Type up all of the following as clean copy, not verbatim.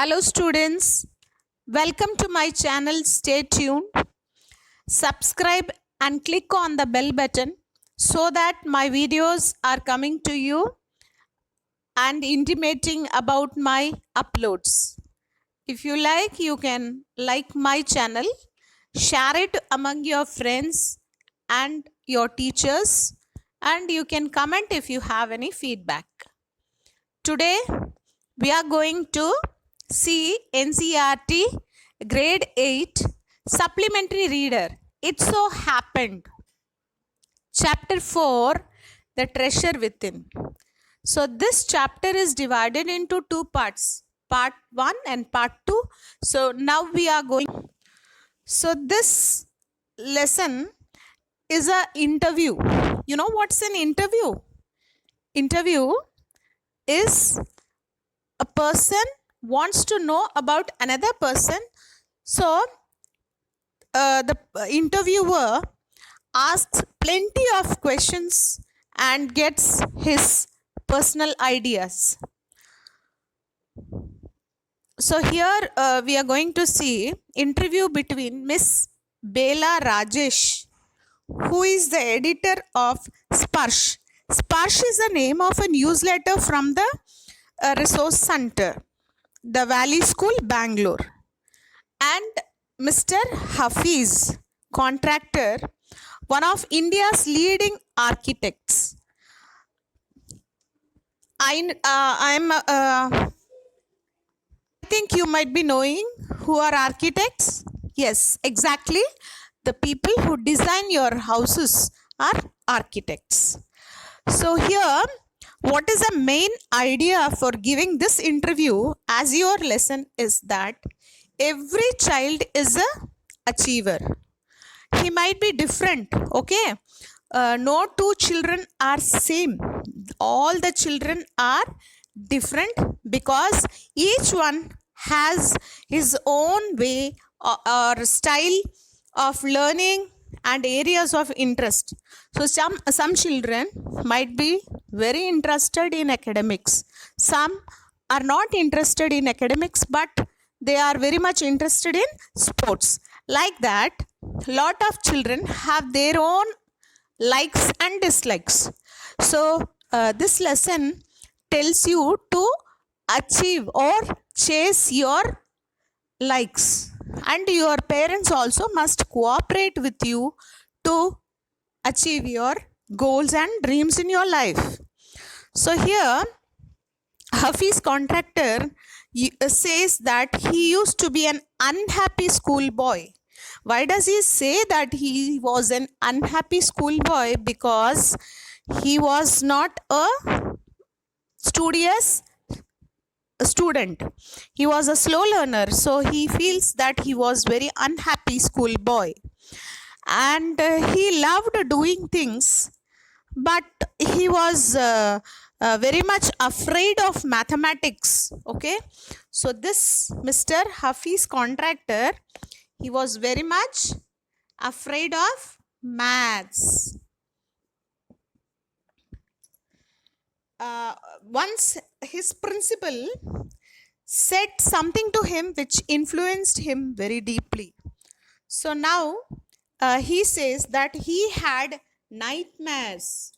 Hello students, welcome to my channel. Stay tuned, subscribe and click on the bell button so that my videos are coming to you and intimating about my uploads. If you like, you can like my channel, share it among your friends and your teachers, and you can comment if you have any feedback. Today we are going to see NCERT grade 8 supplementary reader. It so happened. Chapter 4, the treasure within. So this chapter is divided into two parts, part 1 and part 2. So now we are going. So this lesson is a interview. You know what's an interview? Interview is a person wants to know about another person. So the interviewer asks plenty of questions and gets his personal ideas. So here we are going to see interview between Miss Bela Rajesh, who is the editor of Sparsh. Sparsh is the name of a newsletter from the Resource Center, the Valley School, Bangalore. And Mr. Hafiz, contractor, one of India's leading architects. I think you might be knowing who are architects. Yes, exactly. The people who design your houses are architects. So here, what is the main idea for giving this interview as your lesson is that every child is a achiever. He might be different, okay? No two children are same. All the children are different because each one has his own way or style of learning and areas of interest. So some children might be very interested in academics. Some are not interested in academics, but they are very much interested in sports. Like that, lot of children have their own likes and dislikes. So this lesson tells you to achieve or chase your likes, and your parents also must cooperate with you to achieve your goals and dreams in your life. So here Hafiz contractor says that he used to be an unhappy schoolboy. Why does he say that he was an unhappy schoolboy? Because he was not a studious student. He was a slow learner. So he feels that he was very unhappy schoolboy. And he loved doing things, but he was very much afraid of mathematics. Okay, so this Mr. Hafiz contractor, he was very much afraid of maths. Once his principal said something to him which influenced him very deeply. So now he says that he had nightmares.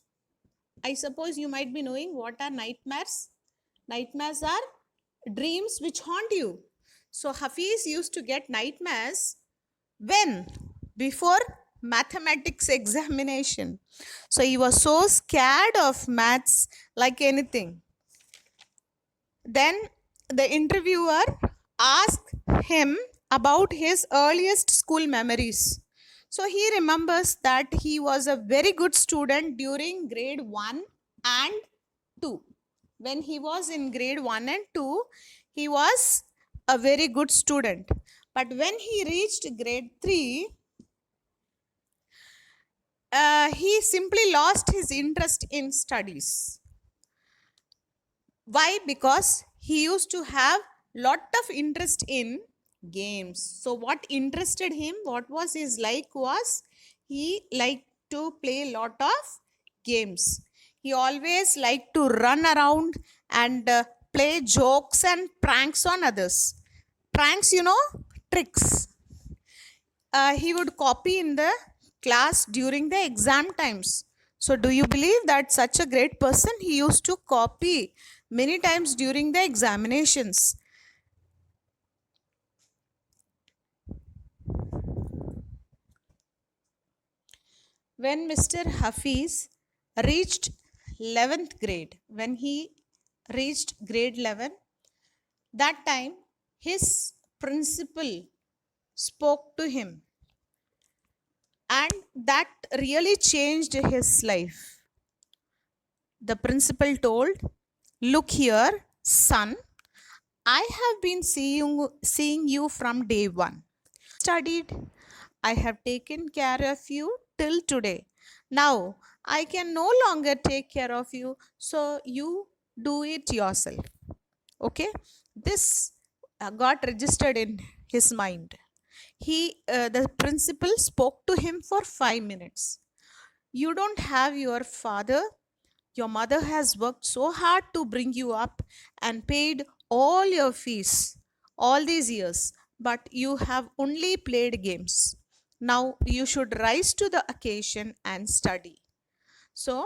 I suppose you might be knowing what are nightmares. Nightmares are dreams which haunt you. So Hafiz used to get nightmares when? Before mathematics examination. So he was so scared of maths like anything. Then the interviewer asked him about his earliest school memories. So he remembers that he was a very good student during grade 1 and 2. When he was in grade 1 and 2, he was a very good student. But when he reached grade 3, he simply lost his interest in studies. Why? Because he used to have lot of interest in games. So what interested him, what was his like was, he liked to play lot of games. He always liked to run around and play jokes and pranks on others. Pranks, tricks. He would copy in the class during the exam times. So, do you believe that such a great person? He used to copy many times during the examinations. When Mr. Hafiz reached 11th grade, when he reached grade 11, that time his principal spoke to him, and that really changed his life. The principal told, "Look here, son, I have been seeing you from day one. Studied, I have taken care of you till today. Now I can no longer take care of you, so you do it yourself." Okay, this got registered in his mind. The principal spoke to him for 5 minutes. "You don't have your father. Your mother has worked so hard to bring you up and paid all your fees all these years, but you have only played games. Now you should rise to the occasion and study." So,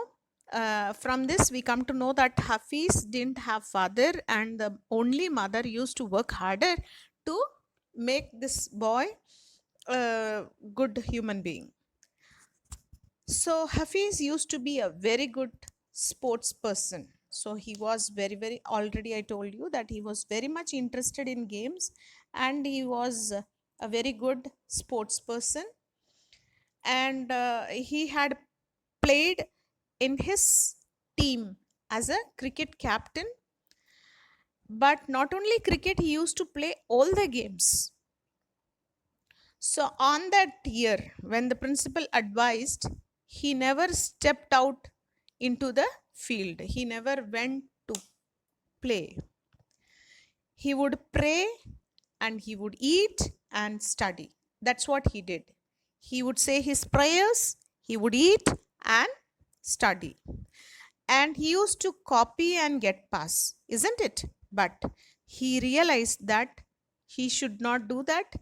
from this, we come to know that Hafiz didn't have father, and the only mother used to work harder to make this boy a good human being. So Hafiz used to be a very good sports person. So he was very, very, already I told you that he was very much interested in games, and he was a very good sports person. And he had played in his team as a cricket captain. But not only cricket, he used to play all the games. So, on that year, when the principal advised, he never stepped out into the field. He never went to play. He would pray and he would eat and study. That's what he did. He would say his prayers, he would eat and study. And he used to copy and get pass, isn't it? But he realized that he should not do that,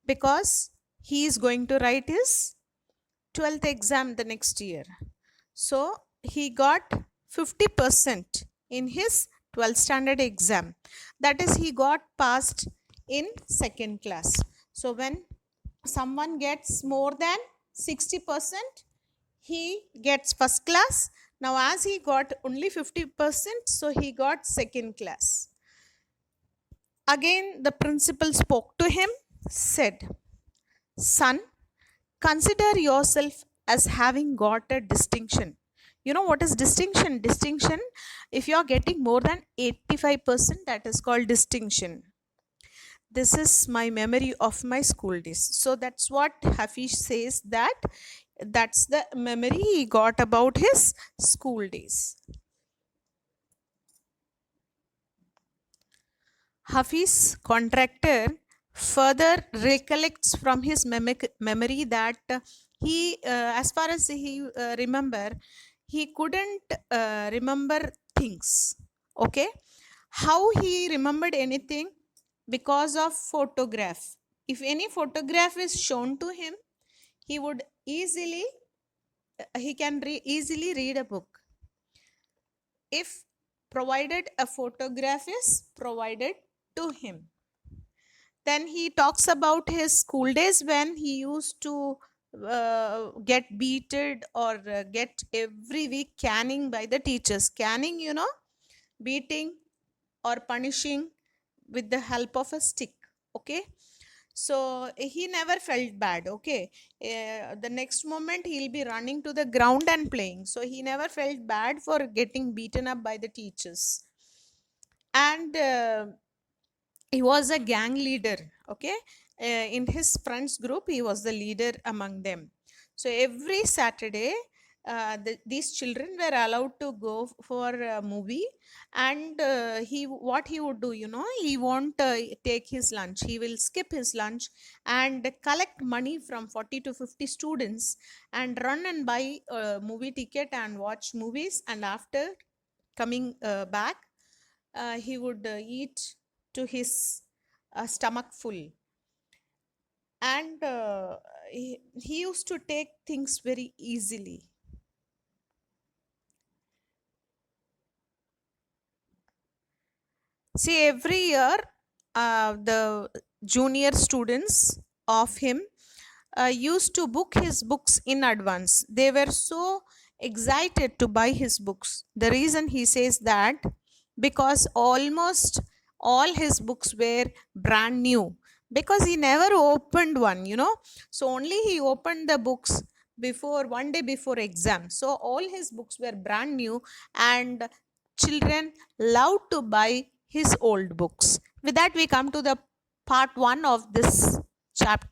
because he is going to write his 12th exam the next year. So he got 50% in his 12th standard exam. That is, he got passed in second class. So when someone gets more than 60%, he gets first class. Now, as he got only 50%, so he got second class. Again, the principal spoke to him, said, "Son, consider yourself as having got a distinction." You know what is distinction? Distinction, if you are getting more than 85%, that is called distinction. This is my memory of my school days. So that's what Hafiz says, that that's the memory he got about his school days. Hafiz contractor further recollects from his memory that as far as he remember, he couldn't remember things. Okay, how he remembered anything? Because of photograph. If any photograph is shown to him, he would easily he can easily read a book, if provided a photograph is provided to him. Then he talks about his school days when he used to get beaten or get every week canning by the teachers. Canning, beating or punishing with the help of a stick. Okay, so he never felt bad. Okay, the next moment he'll be running to the ground and playing. So he never felt bad for getting beaten up by the teachers. And he was a gang leader. Okay, in his friends group he was the leader among them. So every Saturday, these children were allowed to go for a movie, and what he would do, he won't take his lunch. He will skip his lunch and collect money from 40 to 50 students and run and buy a movie ticket and watch movies, and after coming back, he would eat to his stomach full, and he used to take things very easily. See, every year, the junior students of him used to book his books in advance. They were so excited to buy his books. The reason he says that, because almost all his books were brand new, because he never opened one, so only he opened the books before one day before exam. So all his books were brand new, and children love to buy his old books. With that, we come to the part 1 of this chapter.